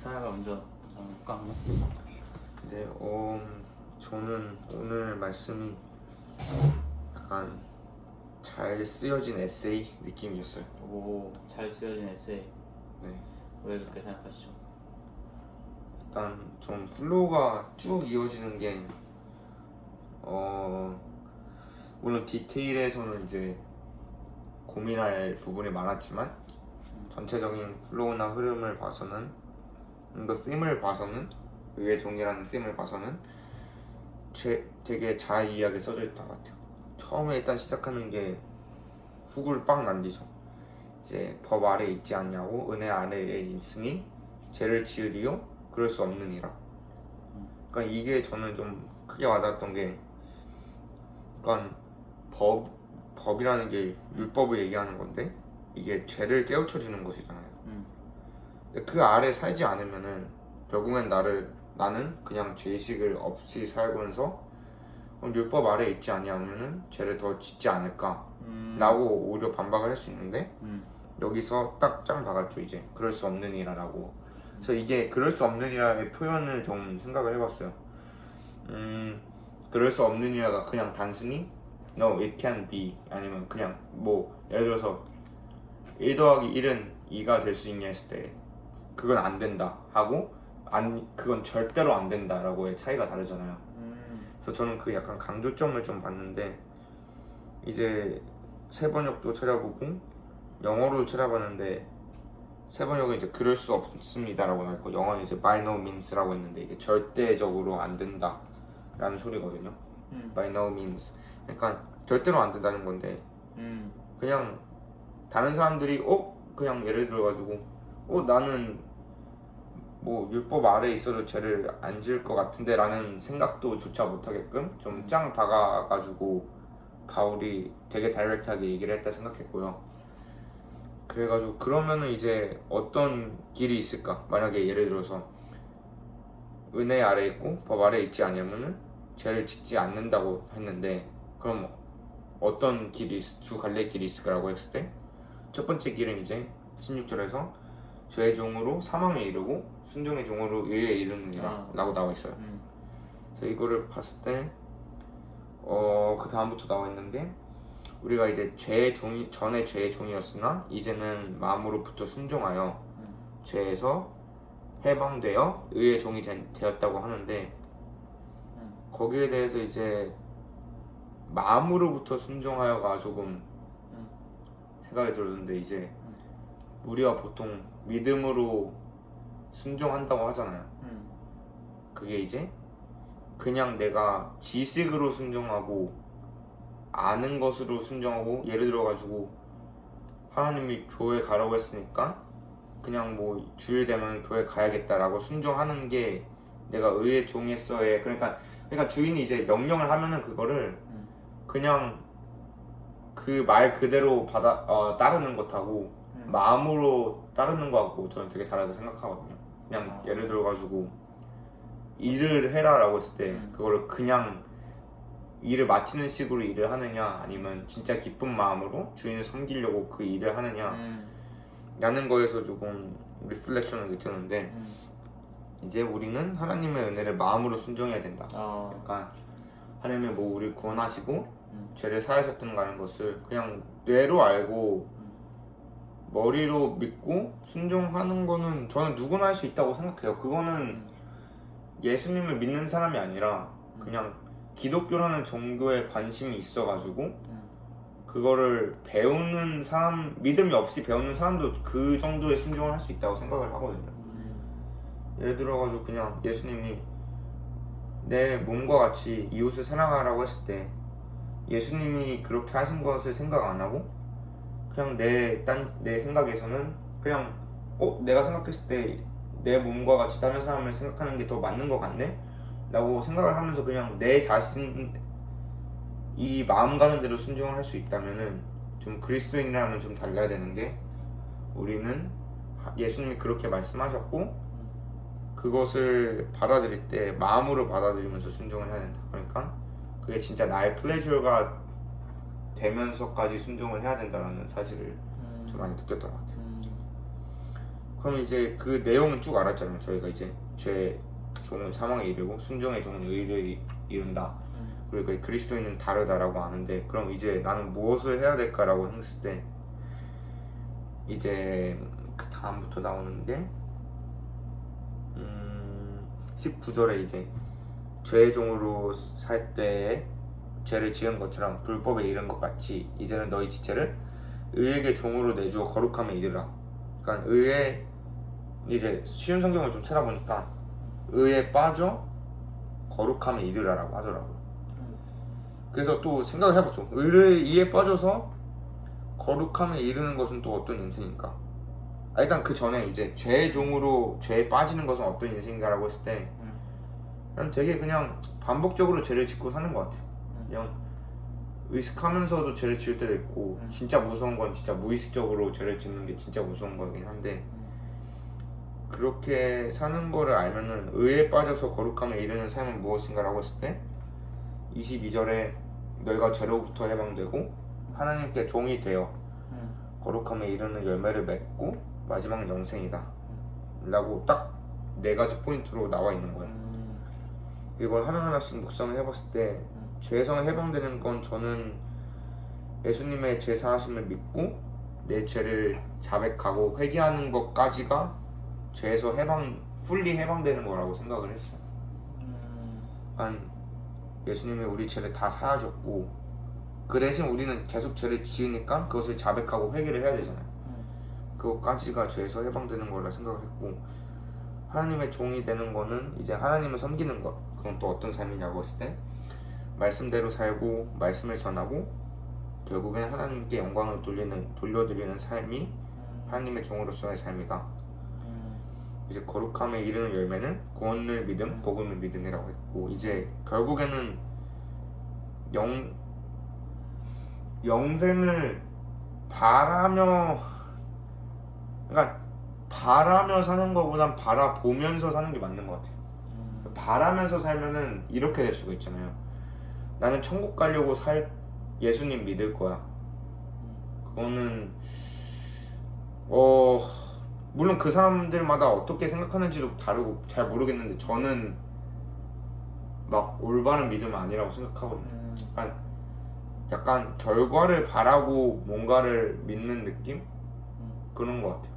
사야가 먼저 볼까? 네, 저는 오늘 말씀이 약간 잘 쓰여진 에세이 느낌이었어요. 오, 잘 쓰여진 에세이. 네, 왜 그렇게 생각하시죠? 일단 좀 플로우가 쭉 이어지는 게 물론 디테일에서는 이제 고민할 부분이 많았지만 전체적인 플로우나 흐름을 봐서는 이거 씀을 봐서는 의의 종이라는 씀을 봐서는 되게 자이하게 써져 있던 것 같아요. 처음에 일단 시작하는 게 훅을 빵 남기죠. 이제 법 아래 있지 않냐고 은혜 아래에 있으니 죄를 지으리요 그럴 수 없느니라. 그러니까 이게 저는 좀 크게 와닿았던 게, 그러니까 법이라는 게 율법을 얘기하는 건데 이게 죄를 깨우쳐 주는 것이잖아요. 근데 그 아래 살지 않으면은 결국엔 나는 그냥 죄의식을 없이 살면서 율법 아래 있지 아니하면은 죄를 더 짓지 않을까 라고 오히려 반박을 할 수 있는데 여기서 딱 짱 박았죠. 이제 그럴 수 없느니라라고. 그래서 이게 그럴 수 없느니라의 표현을 좀 생각을 해봤어요. 그럴 수 없느니라가 그냥 단순히 No, it can be 아니면 그냥 뭐 예를 들어서 1 더하기 1은 2가 될 수 있냐 했을 때 그건 안 된다 하고 그건 절대로 안 된다라고의 차이가 다르잖아요. 그래서 저는 그 약간 강조점을 좀 봤는데, 이제 세번역도 찾아보고 영어로 찾아봤는데 세번역은 이제 그럴 수 없습니다라고 나왔고 영어는 이제 by no means라고 했는데 이게 절대적으로 안 된다라는 소리거든요. by no means 그러니까 절대로 안 된다는 건데 그냥 다른 사람들이 그냥 예를 들어가지고 나는 뭐 율법 아래에 있어도 죄를 안 지을 것 같은데 라는 생각도 조차 못하게끔 좀 짱 박아가지고 바울이 되게 다이렉트하게 얘기를 했다 생각했고요. 그래가지고 그러면은 이제 어떤 길이 있을까? 만약에 예를 들어서 은혜 아래에 있고 법 아래에 있지 않으면은 죄를 짓지 않는다고 했는데, 그럼 어떤 주 갈래 길이 있을까라고 했을 때 첫 번째 길은 이제 16절에서 죄의 종으로 사망에 이르고 순종의 종으로 의에 이르느니라 라고 나와 있어요. 그래서 이거를 봤을 때 그 다음부터 나와 있는 게, 우리가 이제 전에 죄의 종이었으나 이제는 마음으로부터 순종하여 죄에서 해방되어 의의 종이 되었다고 하는데, 거기에 대해서 이제 마음으로부터 순종하여가 조금 생각이 들었는데, 이제 우리가 보통 믿음으로 순종한다고 하잖아요. 그게 이제 그냥 내가 지식으로 순종하고 아는 것으로 순종하고, 예를 들어가지고 하나님이 교회 가라고 했으니까 그냥 뭐 주일 되면 교회 가야겠다라고 순종하는 게 내가 의의 종에서의, 그러니까 주인이 이제 명령을 하면은 그거를 그냥 그 말 그대로 따르는 것하고 마음으로 따르는 거하고 저는 되게 다르다고 생각하거든요. 그냥 예를 들어가지고 일을 해라라고 했을 때 그거를 그냥 일을 마치는 식으로 일을 하느냐 아니면 진짜 기쁜 마음으로 주인을 섬기려고 그 일을 하느냐 라는 거에서 조금 리플렉션을 느꼈는데, 이제 우리는 하나님의 은혜를 마음으로 순종해야 된다. 그러니까 하나님이 뭐 우리를 구원하시고 죄를 사하셨다는 것을 그냥 뇌로 알고 머리로 믿고 순종하는 거는 저는 누구나 할 수 있다고 생각해요. 그거는 예수님을 믿는 사람이 아니라 그냥 기독교라는 종교에 관심이 있어가지고 그거를 배우는 사람, 믿음이 없이 배우는 사람도 그 정도의 순종을 할 수 있다고 생각을 하거든요. 예를 들어가지고 그냥 예수님이 내 몸과 같이 이웃을 사랑하라고 했을 때 예수님이 그렇게 하신 것을 생각 안 하고 그냥 내 생각에서는 그냥 내가 생각했을 때 내 몸과 같이 다른 사람을 생각하는 게 더 맞는 것 같네? 라고 생각을 하면서 그냥 내 자신 이 마음 가는 대로 순종을 할 수 있다면은, 좀 그리스도인이라면 좀 달라야 되는 게, 우리는 예수님이 그렇게 말씀하셨고 그것을 받아들일 때 마음으로 받아들이면서 순종을 해야 된다. 그러니까 그게 진짜 나의 플레저가 되면서까지 순종을 해야 된다는 사실을 좀 많이 느꼈던 것 같아요. 그럼 이제 그 내용은 쭉 알았잖아요. 저희가 이제 죄 종은 사망에 이르고 순종의 종은 의를 이룬다. 그리고 그리스도인은 다르다라고 아는데, 그럼 이제 나는 무엇을 해야 될까라고 했을 때 이제 그 다음부터 나오는 게 19절에 이제 죄의 종으로 살 때에 죄를 지은 것처럼 불법에 이른 것 같이 이제는 너희 지체를 의에게 종으로 내주어 거룩함에 이르라. 그러니까 의에, 이제 쉬운 성경을 좀 찾아보니까 의에 빠져 거룩함에 이르라라고 하더라고요. 그래서 또 생각을 해봤죠. 의에 빠져서 거룩함에 이르는 것은 또 어떤 인생인가? 일단 그 전에 이제 죄의 종으로 죄에 빠지는 것은 어떤 인생인가라고 했을 때 그냥 되게 그냥 반복적으로 죄를 짓고 사는 것 같아요. 그냥 의식하면서도 죄를 지을 때도 있고, 진짜 무서운 건 진짜 무의식적으로 죄를 짓는 게 진짜 무서운 거긴 한데, 그렇게 사는 거를 알면은 의에 빠져서 거룩함에 이르는 삶은 무엇인가라고 했을 때 22절에 너희가 죄로부터 해방되고 하나님께 종이 되어 거룩함에 이르는 열매를 맺고 마지막은 영생이다 라고 딱 4가지 포인트로 나와 있는 거예요. 이걸 하나하나씩 묵상을 해봤을 때 죄에서 해방되는 건, 저는 예수님의 죄 사하심을 믿고 내 죄를 자백하고 회개하는 것까지가 죄에서 풀리 해방되는 거라고 생각을 했어요. 그러니까 예수님이 우리 죄를 다 사하셨고, 그 대신 우리는 계속 죄를 지으니까 그것을 자백하고 회개를 해야 되잖아요. 그것까지가 죄에서 해방되는 거라 생각을 했고, 하나님의 종이 되는 거는 이제 하나님을 섬기는 것. 그건 또 어떤 삶이냐고 했을 때 말씀대로 살고 말씀을 전하고 결국엔 하나님께 영광을 돌려드리는 삶이 하나님의 종으로서의 삶이다. 이제 거룩함에 이르는 열매는 구원을 믿음, 복음을 믿음이라고 했고, 이제 결국에는 영생을 바라며 사는 것보단 바라보면서 사는 게 맞는 것 같아요. 바라면서 살면은 이렇게 될 수가 있잖아요. 나는 천국 가려고 예수님 믿을 거야. 그거는 물론 그 사람들마다 어떻게 생각하는지도 다르고 잘 모르겠는데, 저는 막 올바른 믿음은 아니라고 생각하거든요. 약간 결과를 바라고 뭔가를 믿는 느낌? 그런 것 같아요.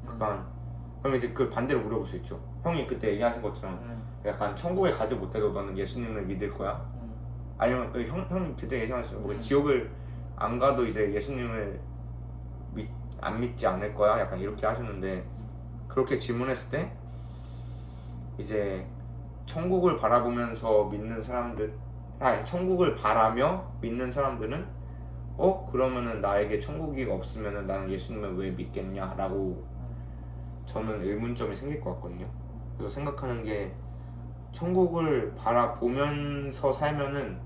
약간 그럼 이제 그 반대로 물어볼 수 있죠. 형이 그때 얘기하신 것처럼 약간 천국에 가지 못해도 너는 예수님을 믿을 거야? 아니면 형이 그때 얘기하셨죠. 뭐 지옥을 안 가도 이제 예수님을 안 믿지 않을 거야? 약간 이렇게 하셨는데, 그렇게 질문했을 때 이제 천국을 바라보면서 믿는 사람들, 천국을 바라며 믿는 사람들은 그러면은 나에게 천국이 없으면은 나는 예수님을 왜 믿겠냐라고 저는 의문점이 생길 것 같거든요. 그래서 생각하는 게, 천국을 바라보면서 살면은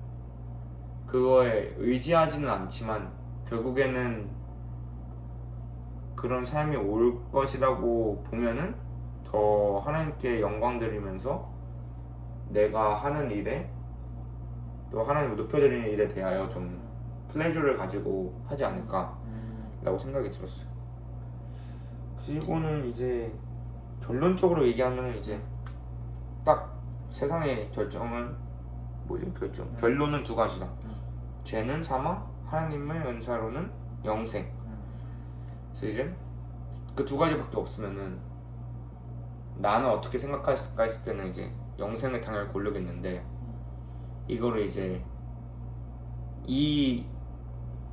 그거에 의지하지는 않지만 결국에는 그런 삶이 올 것이라고 보면은 더 하나님께 영광 드리면서 내가 하는 일에, 또 하나님을 높여드리는 일에 대하여 좀 플레저를 가지고 하지 않을까 라고 생각이 들었어요. 그리고는 이제 결론적으로 얘기하면 이제 딱 세상의 결정은 결론은 2가지다. 죄는 사망, 하나님의 은사로는 영생. 그래서 이제 그 2가지밖에 없으면은 나는 어떻게 생각할까 했을 때는 이제 영생을 당연히 고르겠는데, 이거를 이제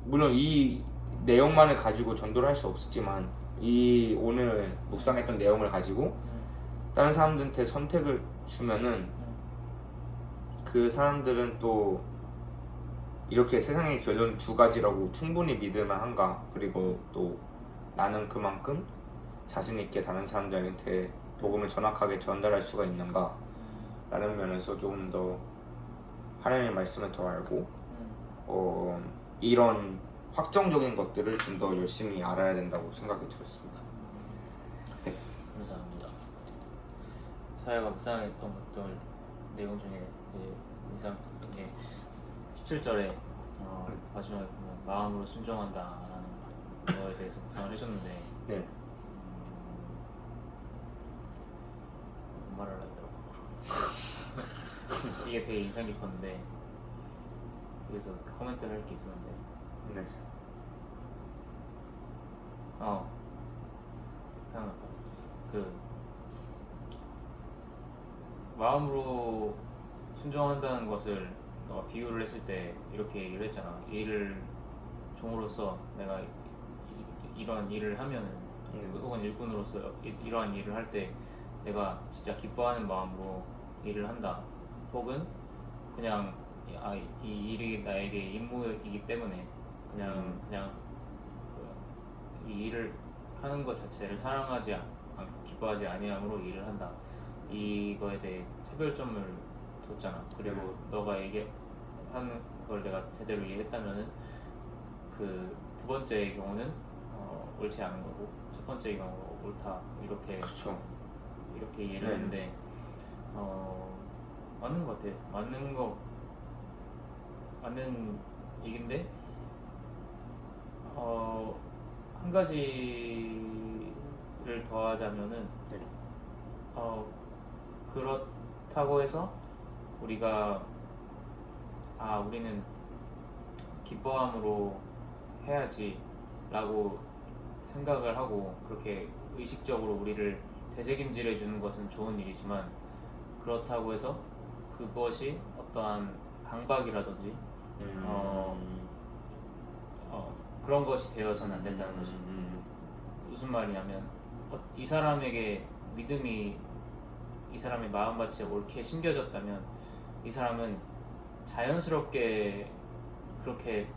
물론 이 내용만을 가지고 전도를 할 수 없었지만, 이 오늘 묵상했던 내용을 가지고 다른 사람들한테 선택을 주면은 그 사람들은 또 이렇게 세상의 결론 2가지라고 충분히 믿을 만한가, 그리고 또 나는 그만큼 자신 있게 다른 사람들한테 복음을 정확하게 전달할 수가 있는가 라는 면에서 조금 더 하나님의 말씀을 더 알고 이런 확정적인 것들을 좀 더 열심히 알아야 된다고 생각이 들었습니다. 네. 감사합니다. 사회가 묵상했던 것들 내용 중에 인상 깊었던 게 17절에 마지막에 보면 마음으로 순종한다라는 거에 대해서 묵상을 해줬는데, 네. 이게 되게 인상 깊었는데 그래서 코멘트를 할 게 있었는데 네. 생각났다. 그 마음으로 순종한다는 것을 너가 비유를 했을 때 이렇게 얘기를 했잖아. 일을 종으로서 내가 이러한 일을 하면은 혹은 일꾼으로서 이러한 일을 할 때 내가 진짜 기뻐하는 마음으로 일을 한다. 혹은 그냥 이 일이 나에게 임무이기 때문에 그냥 이 일을 하는 것 자체를 사랑하지 않고 기뻐하지 아니함으로 일을 한다. 이거에 대해 차별점을 뒀잖아. 그리고 너가 얘기하는 걸 내가 제대로 이해했다면은 그 두 번째 경우는 옳지 않은 거고 첫 번째 경우 옳다 이렇게 그렇죠. 이렇게 이해를 했는데 맞는 것 같아. 맞는 얘긴데 한 가지를 더하자면은 네. 그렇다고 해서 우리가 우리는 기뻐함으로 해야지 라고 생각을 하고 그렇게 의식적으로 우리를 되새김질해 주는 것은 좋은 일이지만 그렇다고 해서 그것이 어떠한 강박이라든지 그런 것이 되어서는 안 된다는 거지. 무슨 말이냐면 이 사람에게 믿음이 이 사람의 마음밭에 옳게 심겨졌다면 이 사람은 자연스럽게 그렇게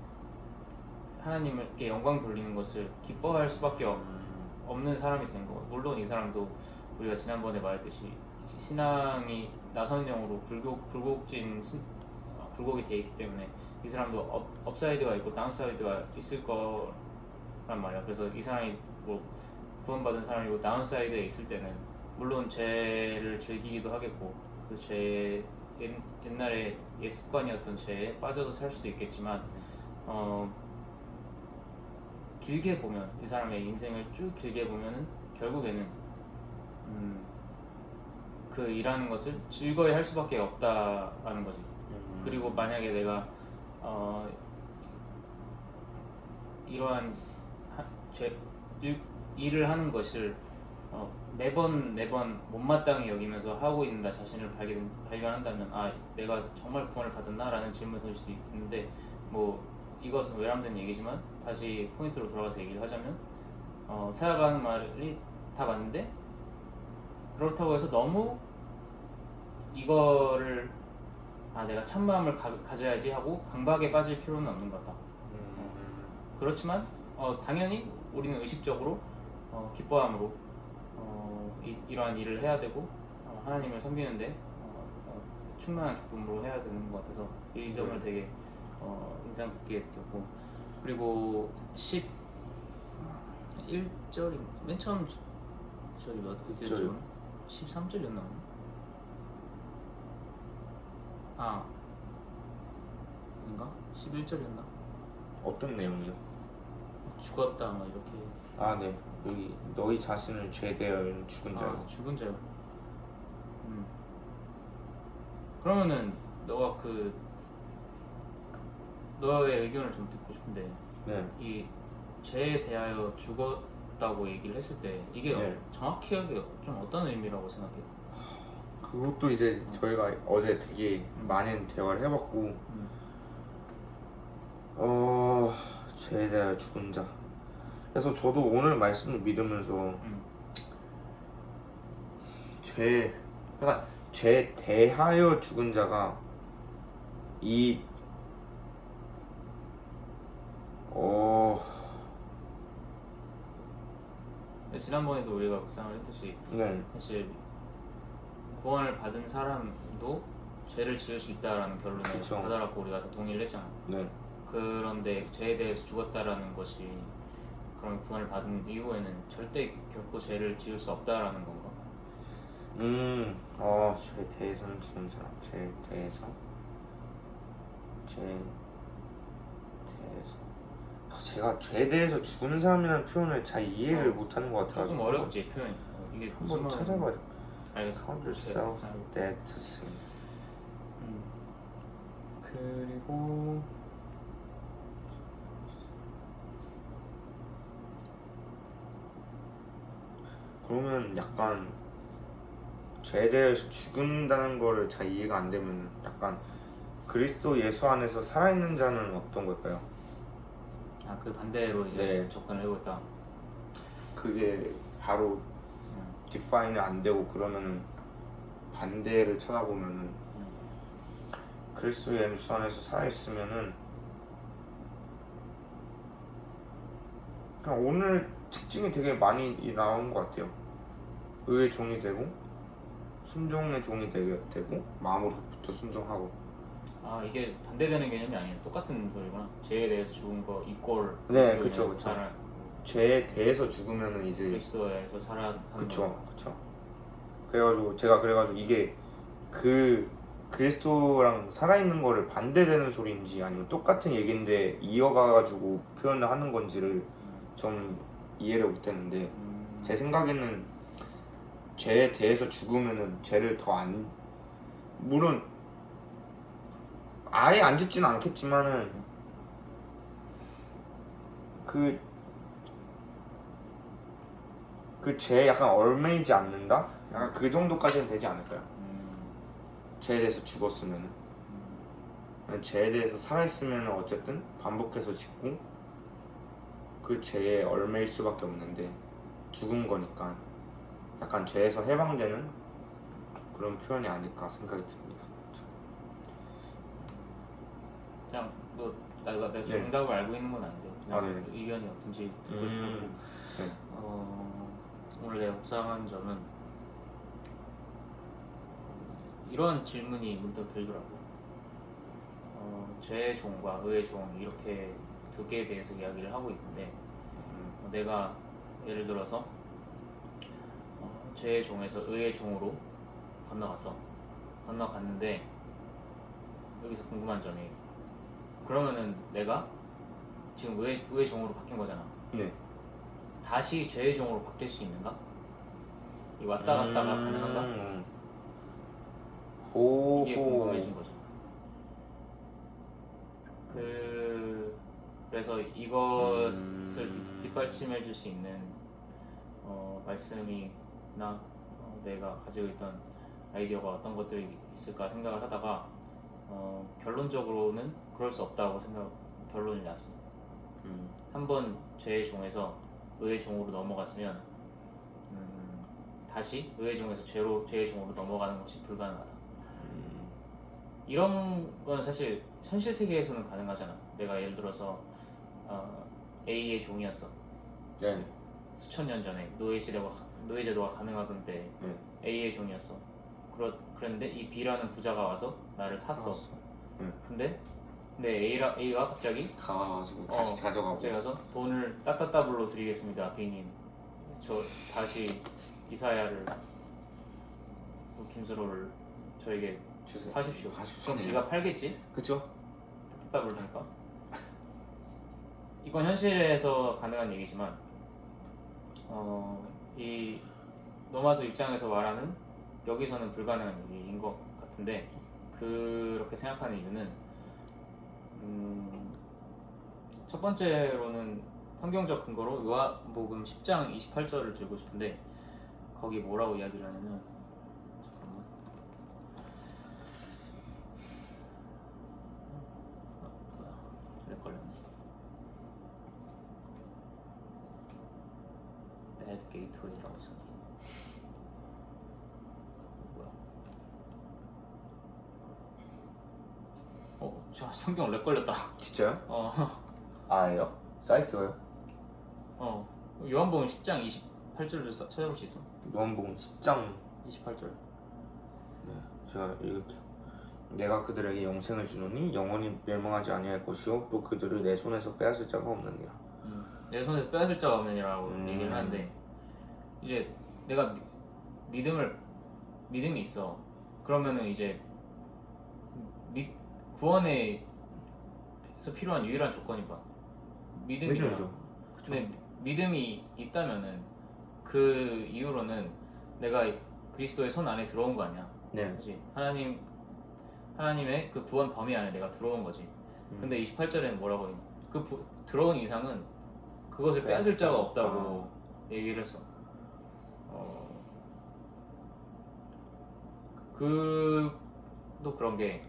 하나님께 영광 돌리는 것을 기뻐할 수밖에 없는 사람이 된 거고, 물론 이 사람도 우리가 지난번에 말했듯이 신앙이 나선 영으로 굴곡이 돼 있기 때문에 이 사람도 업사이드가 있고 다운사이드가 있을 거란 말이야. 그래서 이 사람이 뭐 구원받은 사람이고 다운사이드에 있을 때는 물론 죄를 즐기기도 하겠고 그 죄 옛날에 옛 습관이었던 죄에 빠져서 살 수도 있겠지만 길게 보면 이 사람의 인생을 쭉 길게 보면은 결국에는 그 일하는 것을 즐거이 할 수밖에 없다라는 거지. 그리고 만약에 내가 이러한 일을 하는 것을 매번 못마땅히 여기면서 하고 있는 나 자신을 발견한다면 내가 정말 구원을 받았나라는 질문을 던질 수도 있는데 뭐 이것은 외람된 얘기지만 다시 포인트로 돌아가서 얘기를 하자면 사야가 하는 말이 다 맞는데 그렇다고 해서 너무 이거를 내가 참마음을 가져야지 하고 강박에 빠질 필요는 없는 것 같다. 그렇지만 당연히 우리는 의식적으로 기뻐함으로 이러한 일을 해야 되고 하나님을 섬기는데 충만한 기쁨으로 해야 되는 것 같아서 이 점을 되게 인상 깊게 느꼈고, 그리고 11절이 맨 처음 절이 어디였죠? 13절이었나? 아닌가? 11절이었나? 어떤 내용이요? 죽었다 막 이렇게. 네. 여기 너희 자신을 죄 대하여 죽은 자요. 죽은 자요. 그러면은 너가 너의 의견을 좀 듣고 싶은데 이 죄에 대하여 죽었다고 얘기를 했을 때 이게 정확히 하게 좀 어떤 의미라고 생각해? 그것도 이제 저희가 어제 되게 많은 대화를 해봤고 죄에 대하여 죽은 자. 그래서 저도 오늘 말씀을 믿으면서 죄에 대하여 죽은 자가 지난번에도 우리가 묵상을 했듯이 사실 구원을 받은 사람도 죄를 지을 수 있다라는 결론에 다다랐고 우리가 다 동의를 했잖아. 그런데 죄에 대해서 죽었다라는 것이 그런 구원을 받은 이후에는 절대 결코 죄를 지을 수 없다라는 건가? 죄에 대해서는 죽은 사람. 죄에 대해서 제가 죄에 대해서 죽은 사람이라는 표현을 잘 이해를 못하는 것 같아가지고 조금 어렵지 표현이. 이게 한번 찾아봐야 돼. 알겠어. Count yourself dead to sin. 그리고 그러면 약간 죄에 대해서 죽는다는 거를 잘 이해가 안 되면 약간 그리스도 예수 안에서 살아있는 자는 어떤 걸까요? 그 반대로 이제 네. 접근을 해보겠다. 그게 바로 디파인이 안 되고 그러면은 반대를 쳐다보면은 그리스도 예수 안에서 살아있으면은 그냥 오늘 특징이 되게 많이 나온 것 같아요. 의의 종이 되고 순종의 종이 되고 마음으로부터 순종하고. 이게 반대되는 개념이 아니에요. 똑같은 소리구나. 죄에 대해서 죽은 거 이꼴. 네, 그리스도에 그쵸. 살아, 죄에 대해서 죽으면은 이제 그리스도에서 살아. 그쵸. 그래가지고 이게 그 그리스도랑 살아있는 거를 반대되는 소리인지 아니면 똑같은 얘기인데 이어가가지고 표현을 하는 건지를 좀 이해를 못했는데 제 생각에는 죄에 대해서 죽으면은 죄를 더 안 물론 아예 안 짓지는 않겠지만은 그 죄에 약간 얽매이지 않는다? 약간 그 정도까지는 되지 않을까요? 죄에 대해서 죽었으면은 죄에 대해서 살아있으면 어쨌든 반복해서 짓고 그 죄에 얽매일 수밖에 없는데 죽은 거니까 약간 죄에서 해방되는 그런 표현이 아닐까 생각이 듭니다. 그냥 뭐 내가 네. 정답을 알고 있는 건 아닌데 그냥 네. 의견이 어떤지 듣고 싶고 네. 오늘 내가 묵상한 점은 이런 질문이 문득 들더라고요. 죄의 종과 의의 종 이렇게 두 개에 대해서 이야기를 하고 있는데 내가 예를 들어서 죄의 종에서 의의 종으로 건너갔는데 여기서 궁금한 점이 그러면은 내가 지금 의의 종으로 바뀐 거잖아. 네. 다시 죄의 종으로 바뀔 수 있는가? 이 왔다 갔다가 가능한가? 이게 궁금해진 거죠. 그래서 이것을 뒷받침해 줄 수 있는 말씀이나 내가 가지고 있던 아이디어가 어떤 것들이 있을까 생각을 하다가 결론적으로는 그럴 수 없다고 결론이 났습니다. 한번 죄의 종에서 의의 종으로 넘어갔으면 다시 의의 종에서 죄의 종으로 넘어가는 것이 불가능하다. 이런 건 사실 현실 세계에서는 가능하잖아. 내가 예를 들어서 A의 종이었어. 네. 수천 년 전에 노예제도가 가능하던 때 A의 종이었어. 그런데 이 B라는 부자가 와서 나를 샀어. 근데 A가 갑자기 가가지고 다시 가져가고. 갑자기 가서 돈을 따따따블로 드리겠습니다, B님. 저 다시 이사야를 김수로를 저에게 주세요. 하십시오. 그럼 B가 팔겠지? 그쵸? 따따블 주니까. 이건 현실에서 가능한 얘기지만 이 노마소 입장에서 말하는 여기서는 불가능한 얘기인 것 같은데 그렇게 생각하는 이유는 첫 번째로는 성경적 근거로 요한복음 10장 28절을 들고 싶은데 거기 뭐라고 이야기를 하냐면 잠깐만 걸렸네. Bad Gateway라고 있었네. 뭐야? 저 성경 렉 걸렸다. 진짜요? 아예요? 사이트가요? 요한복음 10장 28절을 찾아볼 수 있어? 요한복음 10장 28절. 네, 제가 읽을게요. 내가 그들에게 영생을 주노니 영원히 멸망하지 아니할 것이요 또 그들을 내 손에서 빼앗을 자가 없느니라. 내 손에서 빼앗을 자가 없느니라고 얘기를 하는데 이제 내가 믿음이 있어. 그러면은 이제 구원에서 필요한 유일한 조건이 뭐야? 믿음이죠. 근데 믿음이 있다면은 그 이후로는 내가 그리스도의 손 안에 들어온 거 아니야? 네. 그렇지? 하나님 하나님의 그 구원 범위 안에 내가 들어온 거지. 근데 28절에는 뭐라고 했냐? 들어온 이상은 그것을 뺏을 자가 없다고 얘기를 했어. 또 그런 게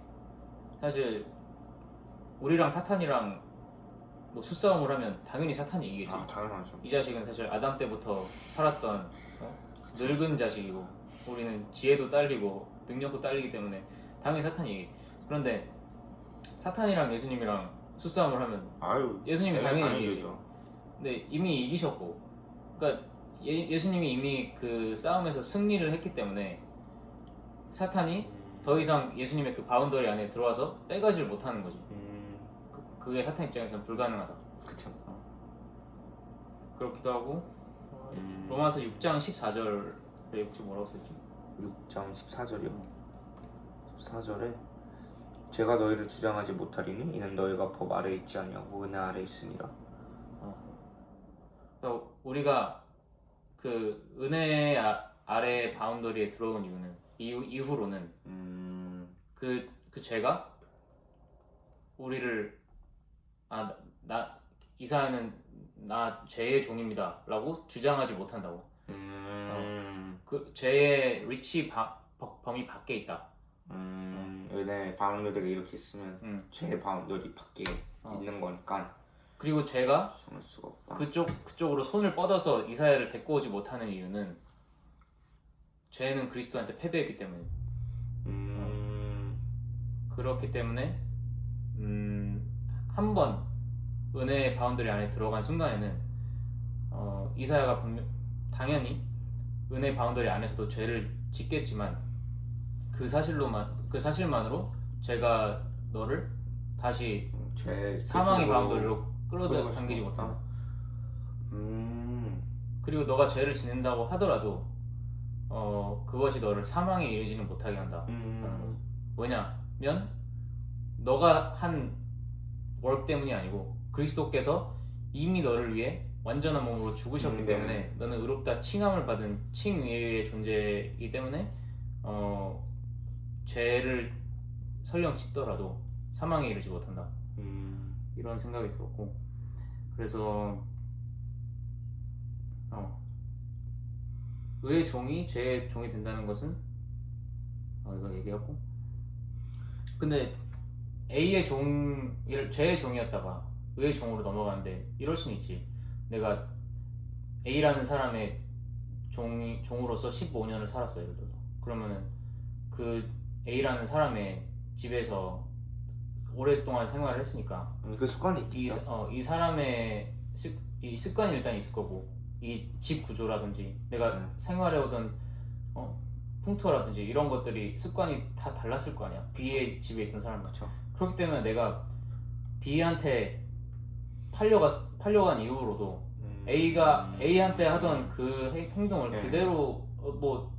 사실 우리랑 사탄이랑 뭐 수싸움을 하면 당연히 사탄이 이기지. 당연하죠. 이 자식은 사실 아담 때부터 살았던 늙은 자식이고 우리는 지혜도 딸리고 능력도 딸리기 때문에 당연히 사탄이 이기지. 그런데 사탄이랑 예수님이랑 수싸움을 하면 예수님이 당연히 이기지. 근데 이미 이기셨고, 그러니까 예수님이 이미 그 싸움에서 승리를 했기 때문에 사탄이 더 이상 예수님의 그 바운더리 안에 들어와서 빼가지를 못하는 거지. 그게 사탄 입장에서는 불가능하다. 그쵸. 그렇기도 하고 로마서 6장 14절에 혹시 뭐라고 써있지? 6장 14절이요? 14절에 제가 너희를 주장하지 못하리니 이는 너희가 법 아래 있지 아니하고 은혜 아래 있음이라. 그러니까 우리가 그 은혜 아래 바운더리에 들어온 이유는 이후로는 그 죄가 우리를 이사야는 나 죄의 종입니다 라고 주장하지 못한다고. 그 죄의 리치 범위 밖에 있다. 은혜 바운더리가 이렇게 있으면 죄의 바운더리 밖에 있는 거니까. 그리고 죄가 수가 없다. 그쪽으로 손을 뻗어서 이사야를 데리고 오지 못하는 이유는 죄는 그리스도한테 패배했기 때문에. 그렇기 때문에 한 번 은혜의 바운더리 안에 들어간 순간에는 이사야가 당연히 은혜 바운더리 안에서도 죄를 짓겠지만 그 사실만으로 제가 너를 다시 사망의 바운더리로 끌어당기지 못한다. 그리고 너가 죄를 짓는다고 하더라도 그것이 너를 사망에 이르지는 못하게 한다. 왜냐면 너가 한 월 때문이 아니고 그리스도께서 이미 너를 위해 완전한 몸으로 죽으셨기 때문에 너는 의롭다 칭함을 받은 칭의의 존재이기 때문에 죄를 설령 짓더라도 사망에 이르지 못한다. 이런 생각이 들었고, 그래서 의의 종이 죄의 종이 된다는 것은 이거 얘기하고, 근데 A의 죄의 종이었다가 의의 종으로 넘어가는데 이럴 수는 있지. 내가 A라는 사람의 종으로서 15년을 살았어요. 예를 들어서. 그러면은 그 A라는 사람의 집에서 오랫동안 생활을 했으니까 그 습관이 있겠죠. 이 사람의 이 습관이 일단 있을 거고, 이 집 구조라든지 내가 생활해오던 풍토라든지 이런 것들이 습관이 다 달랐을 거 아니야. B의 집에 있던 사람은. 그렇죠. 그렇기 때문에 내가 B한테 팔려간 이후로도 A가 A한테 하던 그 행동을 그대로 뭐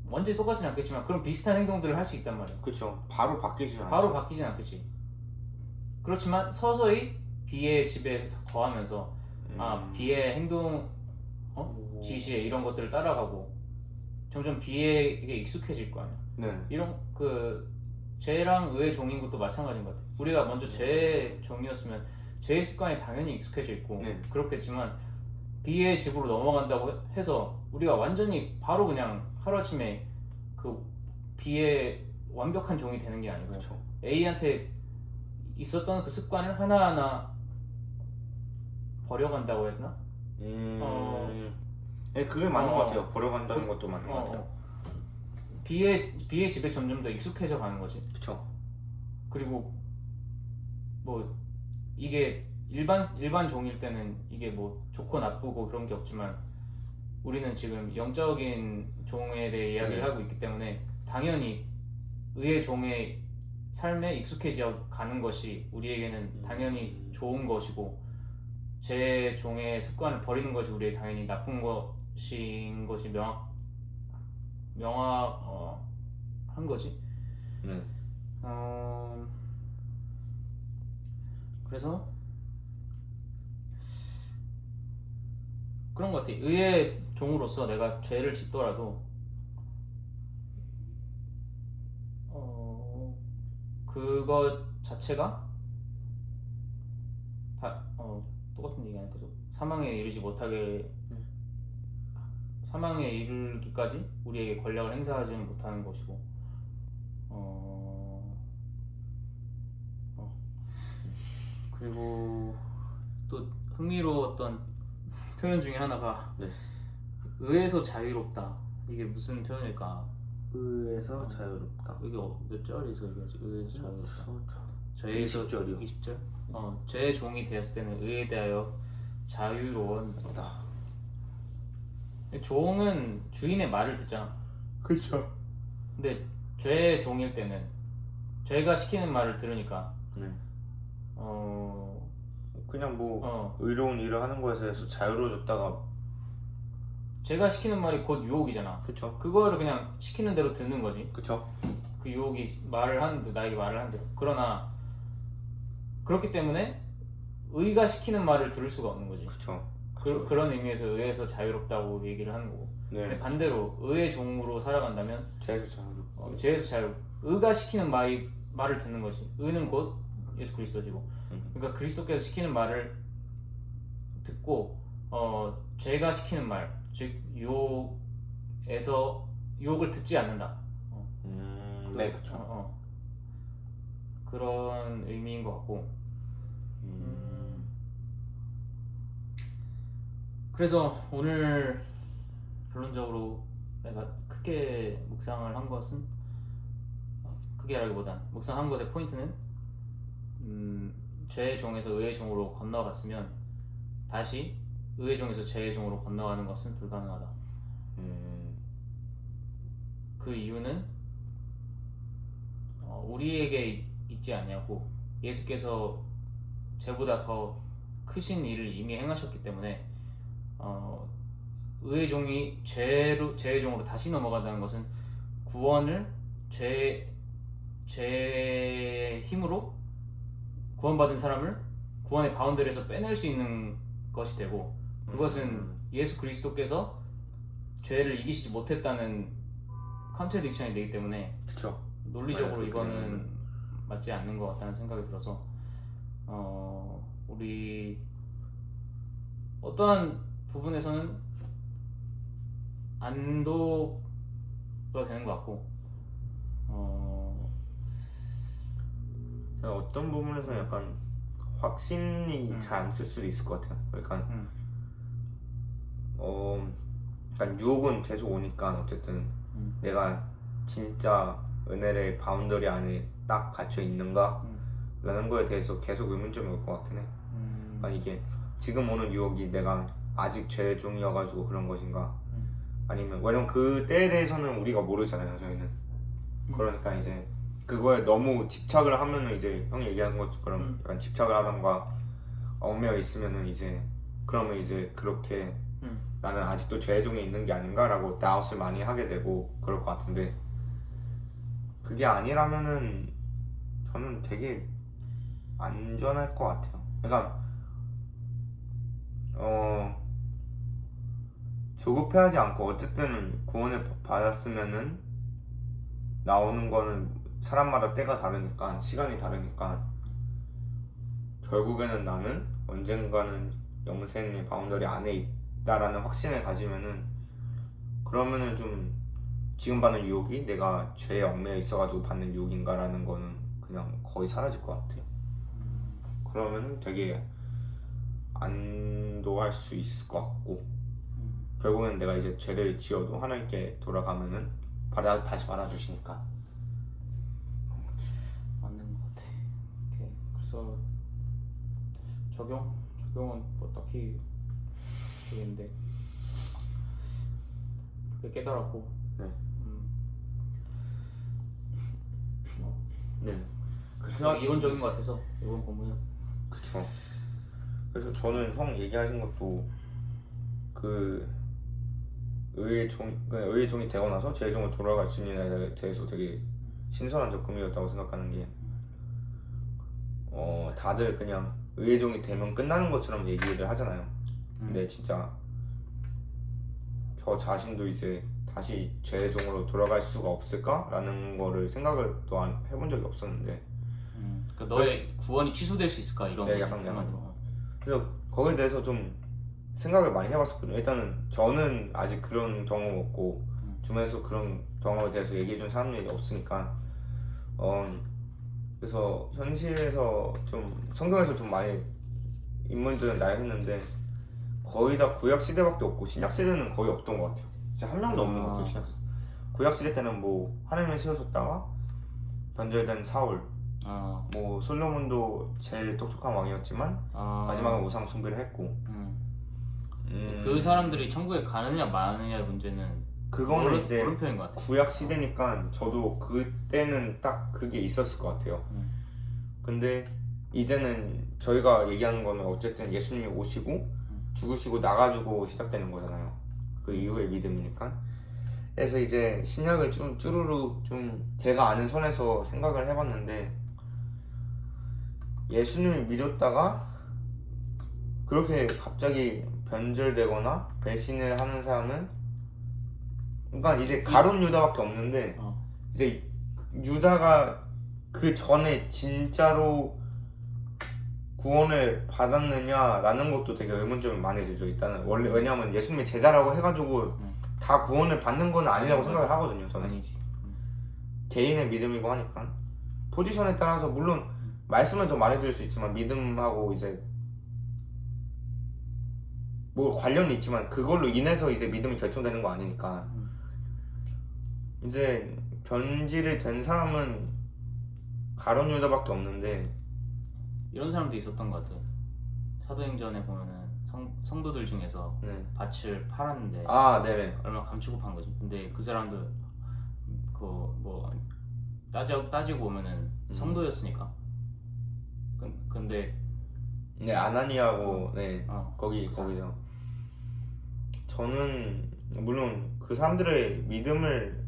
완전히 똑같지는 않겠지만 그런 비슷한 행동들을 할 수 있단 말이야. 그렇죠. 바로 바뀌진 않겠지. 그렇지만 서서히 B의 집에 거하면서 B의 행동, 지시에 이런 것들을 따라가고 점점 B에게 익숙해질 거 아니야. 네. 이런 죄랑 의의 종인 것도 마찬가지인 것 같아. 우리가 먼저 죄의 종이었으면 죄의 습관이 당연히 익숙해져 있고 그렇겠지만 B의 집으로 넘어간다고 해서 우리가 완전히 바로 그냥 하루아침에 그 B의 완벽한 종이 되는 게 아니고 A한테 있었던 그 습관을 하나하나 버려간다고 해야 되나? 네, 그게 맞는 것 같아요. 버려간다는 것도 맞는 것 같아요. B의 집에 점점 더 익숙해져 가는 거지. 그쵸. 그리고 뭐 이게 일반 종일 때는 이게 뭐 좋고 나쁘고 그런 게 없지만 우리는 지금 영적인 종에 대해 이야기를 하고 있기 때문에 당연히 의의 종의 삶에 익숙해져 가는 것이 우리에게는 당연히 좋은 것이고, 제 종의 습관을 버리는 것이 우리에게 당연히 나쁜 것인 것이 명확한 거지. 그래서 그런 것 같아. 의의 종으로서 내가 죄를 짓더라도 그거 자체가 다 똑같은 얘기 아닐까? 사망에 이르지 못하게 사망에 이르기까지 우리에게 권력을 행사하지는 못하는 것이고 그리고 또 흥미로웠던 표현 중에 하나가 네. 의에서 자유롭다. 이게 무슨 표현일까? 의에서 자유롭다. 이게 몇 절에서 얘기하지? 의에서 자유롭다. 죄에서 20절이요. 20절? 죄의 종이 되었을 때는 의에 대하여 자유로웠다. 종은 주인의 말을 듣잖아. 그쵸. 근데 죄의 종일 때는 죄가 시키는 말을 들으니까 네. 그냥 뭐 의로운 일을 하는 거에 대해서 자유로워졌다가 죄가 시키는 말이 곧 유혹이잖아. 그쵸. 그거를 그냥 시키는 대로 듣는 거지. 그쵸. 그 유혹이 나에게 말을 한 대로. 그러나 그렇기 때문에 의가 시키는 말을 들을 수가 없는 거지. 그쵸. 그런 의미에서 의에서 자유롭다고 얘기를 하는 거고. 근데 네. 반대로 의의 종으로 살아간다면 죄에서 자유롭다. 죄에서 자유. 의가 시키는 말을 듣는 거지. 의는 곧 예수 그리스도지고. 그러니까 그리스도께서 시키는 말을 듣고 죄가 시키는 말, 즉 유혹을 듣지 않는다. 네, 그쵸. 그런 의미인 것 같고. 그래서 오늘 결론적으로 내가 크게 묵상을 한 것은 크게라기보단 묵상한 것의 포인트는 죄의 종에서 의의 종으로 건너갔으면 다시 의의 종에서 죄의 종으로 건너가는 것은 불가능하다. 그 이유는 우리에게 있지 않냐고 예수께서 죄보다 더 크신 일을 이미 행하셨기 때문에 의의 종이 죄의 종으로 다시 넘어간다는 것은 구원을 죄의 힘으로 구원받은 사람을 구원의 바운더리에서 빼낼 수 있는 것이 되고 그것은 예수 그리스도께서 죄를 이기시지 못했다는 컨트래딕션이 되기 때문에 그쵸. 논리적으로 이거는 맞지 않는 것 같다는 생각이 들어서 우리 어떠한 부분에서는 안도가 되는 것 같고 어떤 부분에서 약간 확신이 잘 안 쓸 수도 있을 것 같아요. 그러니까 약간 유혹은 계속 오니까 어쨌든 내가 진짜 은혜의 바운더리 안에 딱 갇혀 있는가 라는 거에 대해서 계속 의문점이 올 것 같긴 해. 그러니까 이게 지금 오는 유혹이 내가 아직 죄의 종이어가지고 그런 것인가 아니면 왜냐면 그 때에 대해서는 우리가 모르잖아요 저희는. 그러니까 이제 그거에 너무 집착을 하면은 이제 형이 얘기한 것처럼 약간 집착을 하던가 얽매여 있으면은 이제 그러면 이제 그렇게 나는 아직도 죄의 종에 있는 게 아닌가라고 다웃을 많이 하게 되고 그럴 것 같은데 그게 아니라면은 저는 되게 안전할 것 같아요. 그러니까 조급해하지 않고 어쨌든 구원을 받았으면은 나오는 거는 사람마다 때가 다르니까 시간이 다르니까 결국에는 나는 언젠가는 영생의 바운더리 안에 있다라는 확신을 가지면은 그러면은 좀 지금 받는 유혹이 내가 죄에 얽매여 있어가지고 받는 유혹인가라는 거는 그냥 거의 사라질 것 같아요. 그러면은 되게 안도할 수 있을 것 같고 결국엔 내가 이제 죄를 지어도 하나님께 돌아가면은 다시 받아주시니까 맞는 것 같아. 오케이. 그래서 적용은 뭐 딱히 모르겠는데 그렇게 깨달았고 네. 그래서 이론적인 것 같아서 이번 본문은 그쵸. 그래서 저는 형 얘기하신 것도 그 의의 종이 되고 나서 죄의 종으로 돌아갈 주님에 대해서 되게 신선한 접근이었다고 생각하는 게 다들 그냥 의의 종이 되면 끝나는 것처럼 얘기를 하잖아요. 근데 진짜 저 자신도 이제 다시 죄의 종으로 돌아갈 수가 없을까? 라는 거를 생각을 또 해본 적이 없었는데 그러니까 너의 구원이 취소될 수 있을까 이런 네, 거지, 약간 한마디로. 그래서 거기에 대해서 좀 생각을 많이 해봤었거든요. 일단은 저는 아직 그런 경험 없고 주변에서 그런 경험에 대해서 얘기해준 사람들이 없으니까 그래서 현실에서 좀 성경에서 좀 많이 인물들은 나열했는데 거의 다 구약 시대밖에 없고 신약 시대는 거의 없던 것 같아요. 진짜 한 명도 없는 것 같아요. 신약 시대. 구약 시대 때는 뭐 하나님을 세우셨다가 변절된 사울, 뭐 솔로몬도 제일 똑똑한 왕이었지만 마지막에 우상 숭배를 했고 그 사람들이 천국에 가느냐 마느냐의 문제는 그거는 이제 물음표인 것 같아요. 구약 시대니까 저도 그때는 딱 그게 있었을 것 같아요. 근데 이제는 저희가 얘기하는 거는 어쨌든 예수님이 오시고 죽으시고 나가지고 시작되는 거잖아요. 그 이후의 믿음이니까. 그래서 이제 신약을 좀 쭈루루 좀 제가 아는 선에서 생각을 해봤는데 예수님을 믿었다가 그렇게 갑자기 변절되거나 배신을 하는 사람은 그러니까 이제 가룟 유다밖에 없는데 이제 유다가 그 전에 진짜로 구원을 받았느냐라는 것도 되게 의문점이 많이 들죠. 일단은 원래 왜냐하면 예수님의 제자라고 해가지고 다 구원을 받는 건 아니라고 생각을 하거든요. 저는 아니지. 개인의 믿음이고 하니까 포지션에 따라서 물론 말씀을 더 많이 들을 수 있지만 믿음하고 이제 뭐 관련이 있지만 그걸로 인해서 이제 믿음이 결정되는 거 아니니까 이제 변질이 된 사람은 가룟 유다밖에 없는데 이런 사람도 있었던 것 같아요. 사도행전에 보면은 성도들 중에서 밭을 팔았는데 네네. 얼마 감추고 판 거지. 근데 그 사람도 그 뭐 따지고 보면은 성도였으니까. 근데 네 아나니아고 거기죠. 저는 물론 그 사람들의 믿음을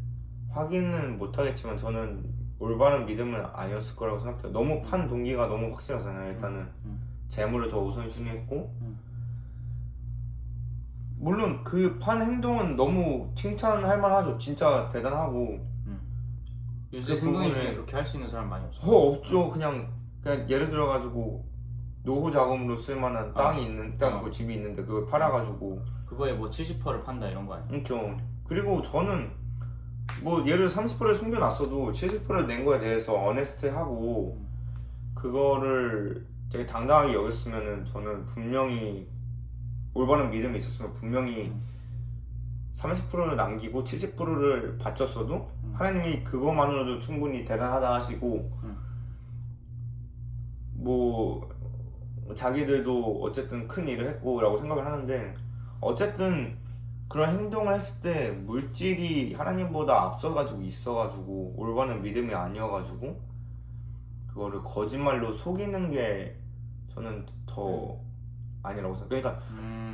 확인은 못하겠지만 저는 올바른 믿음은 아니었을 거라고 생각해요. 너무 판 동기가 너무 확실하잖아요. 일단은 재물을 더 우선순위했고 물론 그 판 행동은 너무 칭찬할 만하죠. 진짜 대단하고 요새 그 성도인 부분을- 중에 그렇게 할 수 있는 사람 많이 없어. 없죠. 그냥 예를 들어가지고 노후 자금으로 쓸만한 땅이 있는 그 집이 있는데 그걸 팔아가지고 그거에 뭐 70%를 판다 이런 거 아니야? 그렇죠. 그리고 저는 뭐 예를 들어 30%를 숨겨놨어도 70%를 낸 거에 대해서 어네스트하고 그거를 되게 당당하게 여겼으면은 저는 분명히 올바른 믿음이 있었으면 분명히 30%를 남기고 70%를 바쳤어도 하나님이 그것만으로도 충분히 대단하다 하시고 뭐 자기들도 어쨌든 큰 일을 했고 라고 생각을 하는데 어쨌든 그런 행동을 했을 때 물질이 하나님보다 앞서가지고 있어가지고 올바른 믿음이 아니어가지고 그거를 거짓말로 속이는 게 저는 더 아니라고 생각해요. 그러니까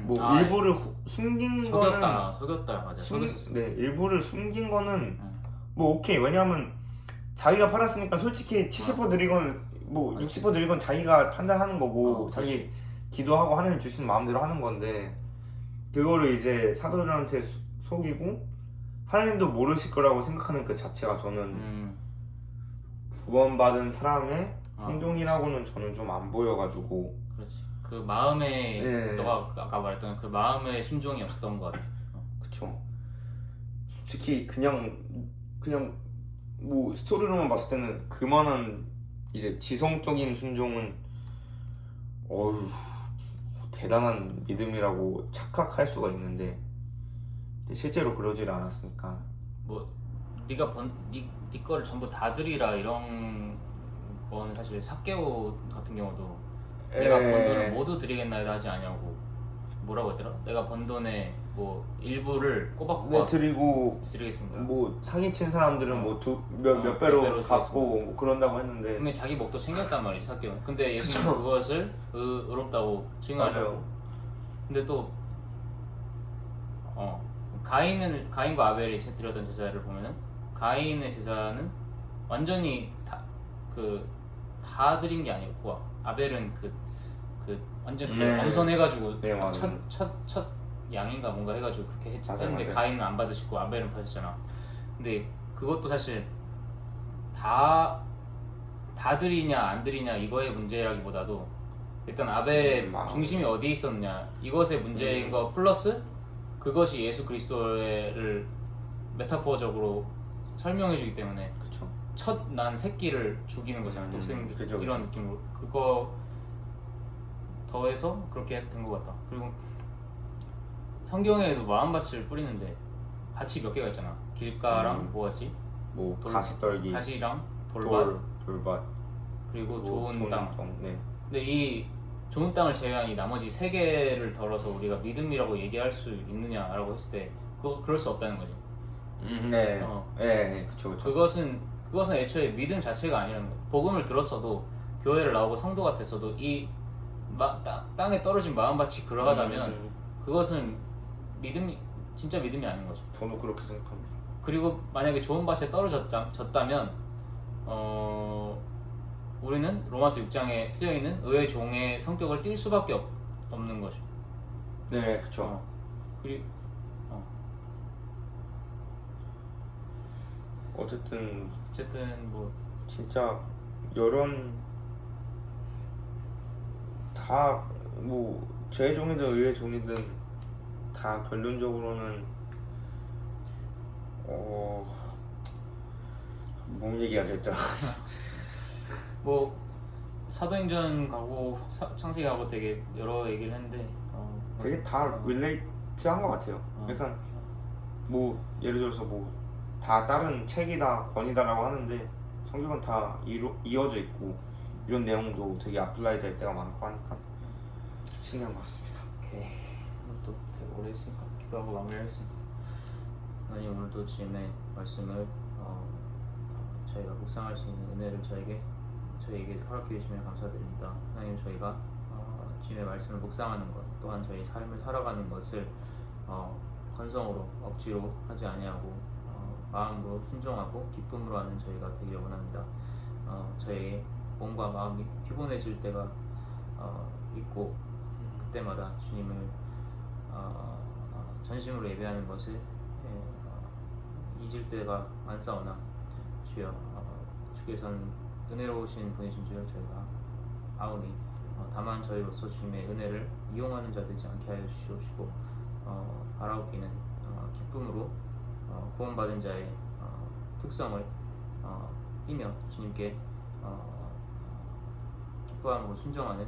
뭐 일부를 숨긴 거는 속였다 맞아. 속였었어. 일부를 숨긴 거는 뭐 오케이. 왜냐하면 자기가 팔았으니까 솔직히 70% 드리건 뭐 60% 드리건 자기가 판단하는 거고 자기 기도하고 하나님 주신 마음대로 하는 건데 그거를 이제 사도들한테 속이고 하나님도 모르실 거라고 생각하는 그 자체가 저는 구원받은 사람의 행동이라고는 저는 좀 안 보여가지고 그렇지. 그 마음에 너가 아까 말했던 그 마음의 순종이 없었던 것 같아. 그쵸. 솔직히 그냥 뭐 스토리로만 봤을 때는 그만한 이제 지성적인 순종은 대단한 믿음이라고 착각할 수가 있는데 실제로 그러질 않았으니까 뭐 네가 네 거를 전부 다 드리라 이런 거는 사실 삭개오 같은 경우도 내가 번 돈을 모두 드리겠나이다 하지 않냐고 뭐라고 했더라? 내가 번 돈의 뭐 일부를 꼬박꼬박 드리고 드리겠습니다. 뭐 사기친 사람들은 뭐 몇 배로 갚고 뭐 그런다고 했는데 근데 자기 목도 챙겼단 말이지 삭개오는. 근데 예수님은 그것을 의롭다고 칭하죠. 근데 또 가인과 아벨이 드렸던 제사를 보면은 가인의 제사는 완전히 다 드린 게 아니었고 아벨은 그 완전 엄선해가지고 첫 양인가 뭔가 해가지고 그렇게 했는데 가인은 안 받으시고 아벨은 받으셨잖아. 근데 그것도 사실 다 다 드리냐 안 드리냐 이거의 문제라기보다도 일단 아벨의 마음. 중심이 어디에 있었냐 이것의 문제인 거 플러스 그것이 예수 그리스도를 메타포적으로 설명해주기 때문에 그쵸. 첫 난 새끼를 죽이는 거잖아. 독생들 그죠, 이런 느낌으로 그거 더해서 그렇게 된 것 같다. 그리고 성경에도 마음밭을 뿌리는데 밭이 몇 개가 있잖아. 길가랑 뭐가지? 뭐 돌- 가시떨기, 가시랑 돌밭 돌밭, 그리고 뭐 좋은 땅. 네. 근데 이 좋은 땅을 제외한 이 나머지 세 개를 덜어서 우리가 믿음이라고 얘기할 수 있느냐라고 했을 때 그럴 수 없다는 거지. 네. 어. 네, 그쵸. 그것은 애초에 믿음 자체가 아니라는 거야. 복음을 들었어도 교회를 나오고 성도가 됐어도 이 땅에 떨어진 마음밭이 그러하다면 그것은 진짜 믿음이 아닌 거죠. 저도 그렇게 생각합니다. 그리고 만약에 좋은 밭에 떨어졌다면 우리는 로마서 6장에 쓰여 있는 의의 종의 성격을 띌 수밖에 없는 거죠. 네, 그쵸. 그리고 어쨌든 뭐 진짜 여론 다 뭐 제 종이든 의의 종이든 다 결론적으로는 뭔 얘기하려 했더라. 뭐 사도행전 가고 창세기 가고 되게 여러 얘기를 했는데 되게 다 릴레이트한 것 같아요. 어. 약간 뭐 예를 들어서 뭐 다 다른 책이다 권이다라고 하는데 성경은 다 이어져 있고 이런 내용도 되게 아플라이 될 때가 많고 하니까 신기한 것 같습니다. 오케이. 또 되게 오래 했으니까 기도하고 마무리하겠습니다. 하나님 오늘도 주님의 말씀을 저희가 묵상할 수 있는 은혜를 저희에게 허락해 주시면 감사드립니다. 하나님 저희가 주님의 말씀을 묵상하는 것 또한 저희 삶을 살아가는 것을 건성으로 억지로 하지 아니하고 마음으로 순종하고 기쁨으로 하는 저희가 되기를 원합니다. 저희 몸과 마음이 피곤해질 때가 있고 그때마다 주님을 전심으로 예배하는 것을 잊을 때가 많사오나 주여 주께서는 은혜로우신 분이신 줄 저희가 아오니 다만 저희로서 주님의 은혜를 이용하는 자 되지 않게 하여 주시옵시고 바라옵기는 기쁨으로 구원받은 자의 특성을 띠며 주님께 기뻐함으로 순종하는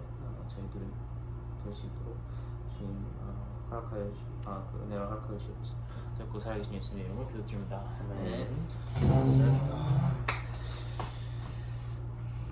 저희들이 될 수 있도록 주님 허락하여 그 은혜를 허락하여 주시옵소서. 자꾸 살아계신 예수님의 이름으로 기도드립니다. 아멘. 네.